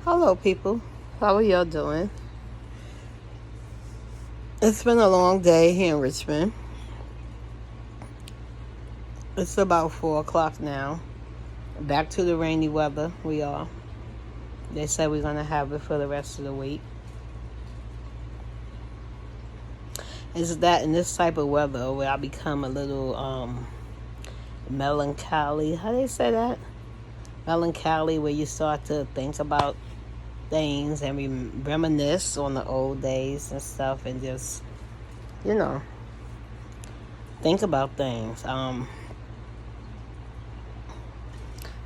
Hello, people. How are y'all doing? It's been a long day here in Richmond. It's about 4 o'clock now. Back to the rainy weather. We are. They said we're going to have it for the rest of the week. It's that in this type of weather where I become a little melancholy. How do they say that? Melancholy, where you start to think about things and reminisce on the old days and stuff, and just, think about things.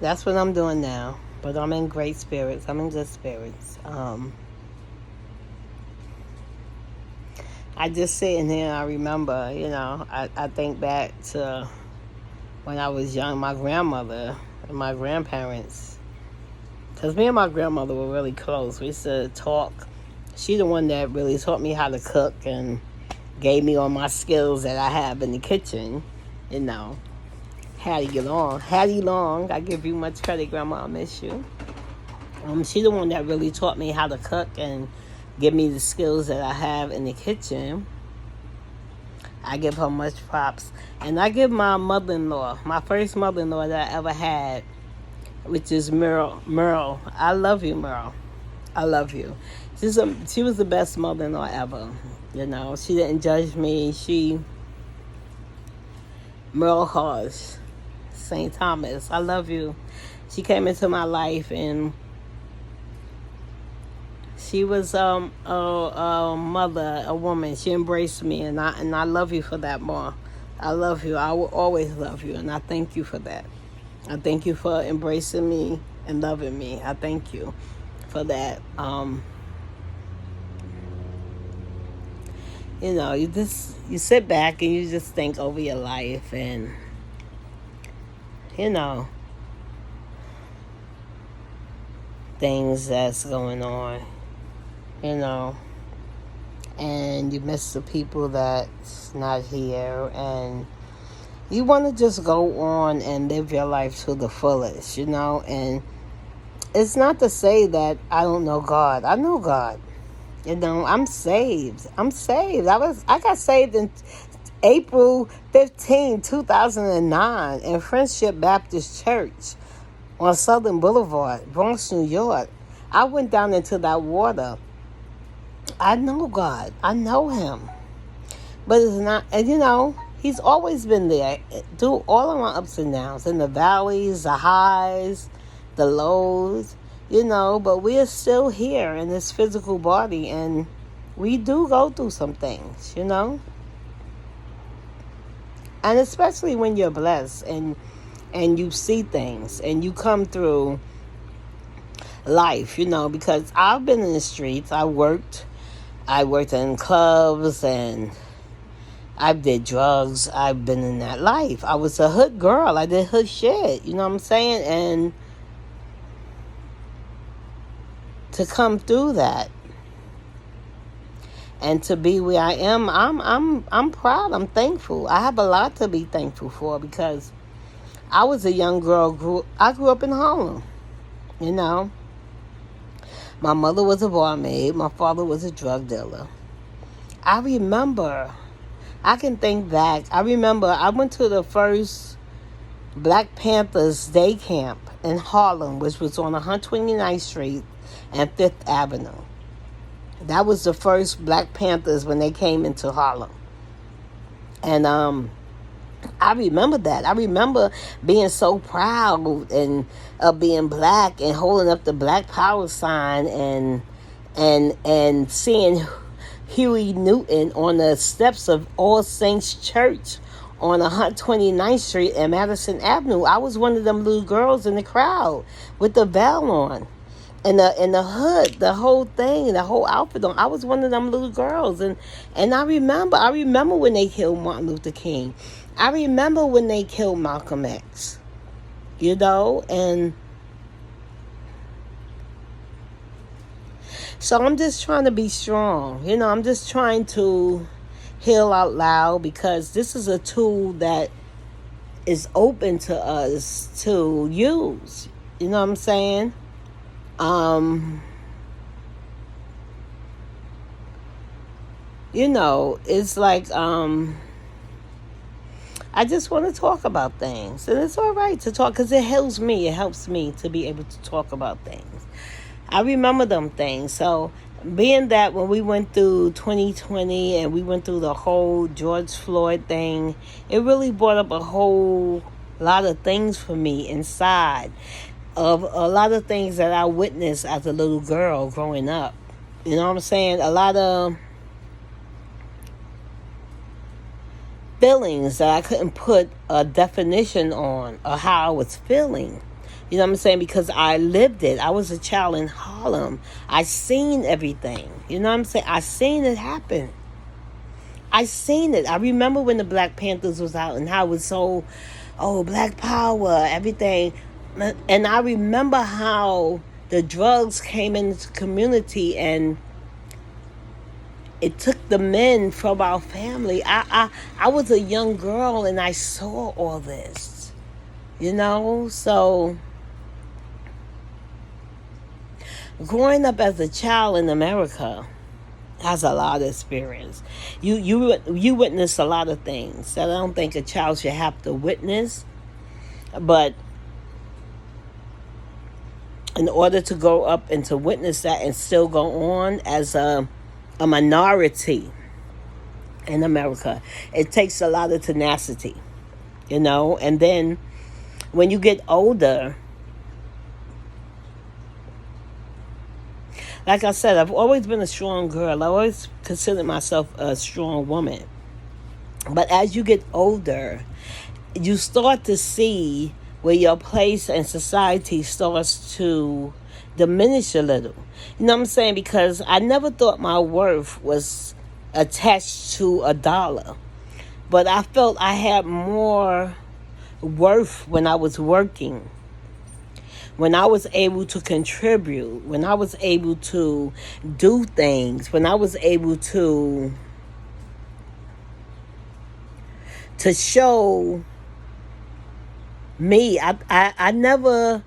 That's what I'm doing now. But I'm in great spirits. I'm in good spirits. I just sitting here and I remember, I think back to when I was young, my grandmother and my grandparents. Because me and my grandmother were really close. We used to talk. She the one that really taught me how to cook and gave me all my skills that I have in the kitchen. Hattie Long. I give you much credit, Grandma. I miss you. She the one that really taught me how to cook and give me the skills that I have in the kitchen. I give her much props. And I give my mother-in-law, my first mother-in-law that I ever had, which is Merle. I love you, Merle. I love you. She was the best mother-in-law ever. She didn't judge me. Merle Hodge, St. Thomas. I love you. She came into my life and she was a mother, a woman. She embraced me, and I love you for that, Ma. I love you. I will always love you, and I thank you for that. I thank you for embracing me and loving me. I thank you for that. You sit back and you just think over your life and, things that's going on, and you miss the people that's not here, and you want to just go on and live your life to the fullest, and it's not to say that I don't know God. I know God. I'm saved. I got saved in April 15, 2009 in Friendship Baptist Church on Southern Boulevard, Bronx, New York. I went down into that water. I know God. I know Him. But it's not, and He's always been there through all of my ups and downs, in the valleys, the highs, the lows, but we're still here in this physical body, and we do go through some things, and especially when you're blessed and you see things and you come through life, because I've been in the streets. I worked in clubs and I did drugs. I've been in that life. I was a hood girl. I did hood shit. You know what I'm saying? And to come through that and to be where I am, I'm proud. I'm thankful. I have a lot to be thankful for, because I was a young girl. I grew up in Harlem. My mother was a barmaid. My father was a drug dealer. I can think back. I remember I went to the first Black Panthers day camp in Harlem, which was on 129th Street and 5th Avenue. That was the first Black Panthers when they came into Harlem. And I remember that. I remember being so proud and of being black and holding up the Black Power sign and seeing Huey Newton on the steps of All Saints Church on 129th Street and Madison Avenue. I was one of them little girls in the crowd with the veil on and the hood, the whole thing, the whole outfit on. I was one of them little girls, and I remember when they killed Martin Luther King. I remember when they killed Malcolm X. And so I'm just trying to be strong. I'm just trying to heal out loud, because this is a tool that is open to us to use. You know what I'm saying? Um, it's like I just want to talk about things, and it's all right to talk because it helps me. It helps me to be able to talk about things. I remember them things. So, being that when we went through 2020 and we went through the whole George Floyd thing, it really brought up a whole lot of things for me inside of a lot of things that I witnessed as a little girl growing up. You know what I'm saying? A lot of feelings that I couldn't put a definition on or how I was feeling. You know what I'm saying? Because I lived it. I was a child in Harlem. I seen everything. You know what I'm saying? I seen it happen. I seen it. I remember when the Black Panthers was out and how it was so, Black Power, everything. And I remember how the drugs came into the community and it took the men from our family. I was a young girl and I saw all this. So growing up as a child in America has a lot of experience. You witness a lot of things that I don't think a child should have to witness, but in order to grow up and to witness that and still go on as a minority in America, it takes a lot of tenacity, and then when you get older, like I said, I've always been a strong girl. I always considered myself a strong woman. But as you get older, you start to see where your place in society starts to diminish a little. You know what I'm saying? Because I never thought my worth was attached to a dollar. But I felt I had more worth when I was working, when I was able to contribute, when I was able to do things, when I was able to show me. I never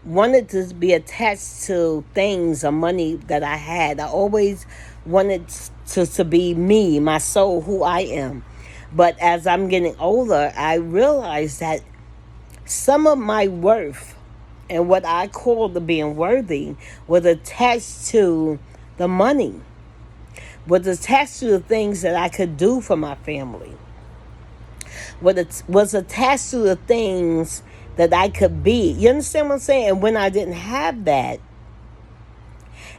wanted to be attached to things or money that I had. I always wanted to be me, my soul, who I am. But as I'm getting older, I realized that some of my worth and what I call the being worthy was attached to the money, was attached to the things that I could do for my family, was attached to the things that I could be. You understand what I'm saying? And when I didn't have that,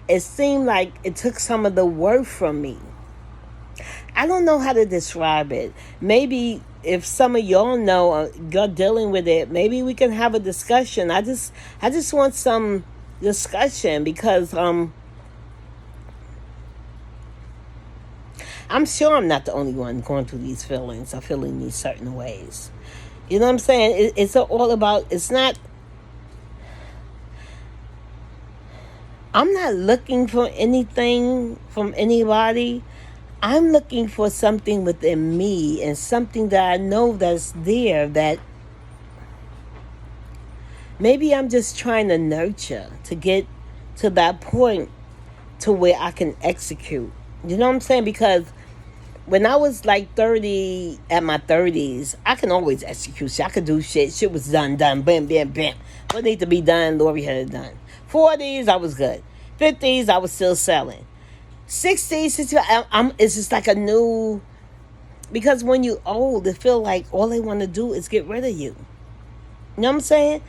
it seemed like it took some of the worth from me. I don't know how to describe it. Maybe if some of y'all know, you're dealing with it, maybe we can have a discussion. I just want some discussion because I'm sure I'm not the only one going through these feelings or feeling these certain ways. You know what I'm saying? It's all about, it's not, I'm not looking for anything from anybody. I'm looking for something within me and something that I know that's there that maybe I'm just trying to nurture to get to that point to where I can execute. You know what I'm saying? Because when I was like 30, at my 30s, I can always execute shit. I could do shit. Shit was done, bam, bam, bam. What needs to be done, Lori had it done. 40s, I was good. 50s, I was still selling. 60s, 65, it's just like a new, because when you're old, it feel like all they want to do is get rid of you. You know what I'm saying?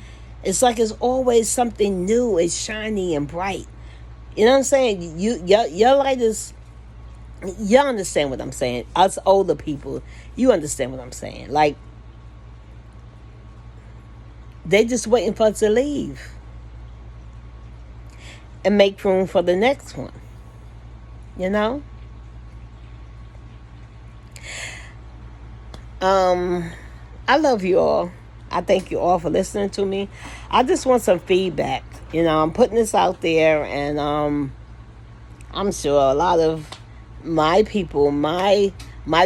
It's like it's always something new, it's shiny and bright. You know what I'm saying? Your light is, you understand what I'm saying. Us older people, you understand what I'm saying. Like, they just waiting for us to leave and make room for the next one. You know? I love you all. I thank you all for listening to me. I just want some feedback. I'm putting this out there, and I'm sure a lot of my people, my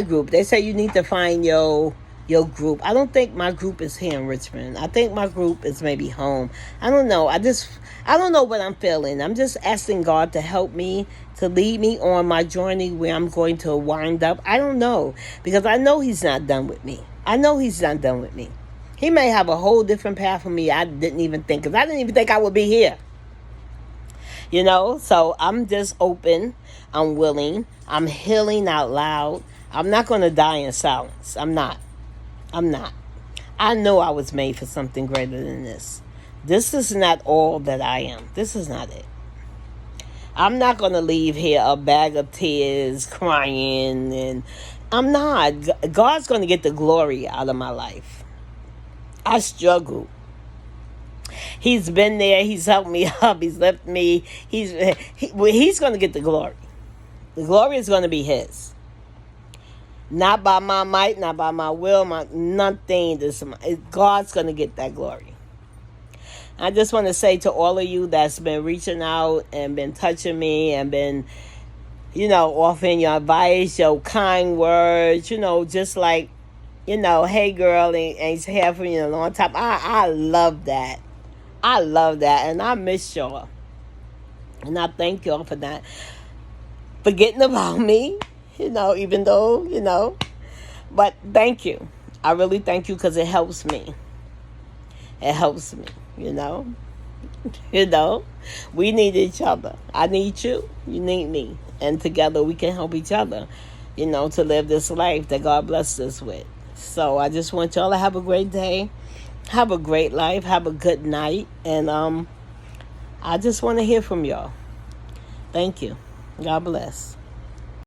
group, they say you need to find your your group. I don't think my group is here in Richmond. I think my group is maybe home. I don't know. I don't know what I'm feeling. I'm just asking God to help me, to lead me on my journey where I'm going to wind up. I don't know, because I know He's not done with me. I know He's not done with me. He may have a whole different path for me I didn't even think, because I didn't even think I would be here. So I'm just open. I'm willing. I'm healing out loud. I'm not going to die in silence. I'm not. I know I was made for something greater than this. This is not all that I am. This is not it. I'm not going to leave here a bag of tears, crying, and I'm not. God's going to get the glory out of my life. I struggled. He's been there. He's helped me up. He's lifted me. He's going to get the glory. The glory is going to be His. Not by my might, not by my will, nothing. God's going to get that glory. I just want to say to all of you that's been reaching out and been touching me and been, offering your advice, your kind words, just like, hey girl, ain't here for you in a long time. I love that. I love that. And I miss y'all. And I thank y'all for that. Forgetting about me, even though, but thank you. I really thank you, because it helps me. It helps me, We need each other. I need you. You need me. And together we can help each other, to live this life that God blessed us with. So I just want y'all to have a great day. Have a great life. Have a good night. And I just want to hear from y'all. Thank you. God bless.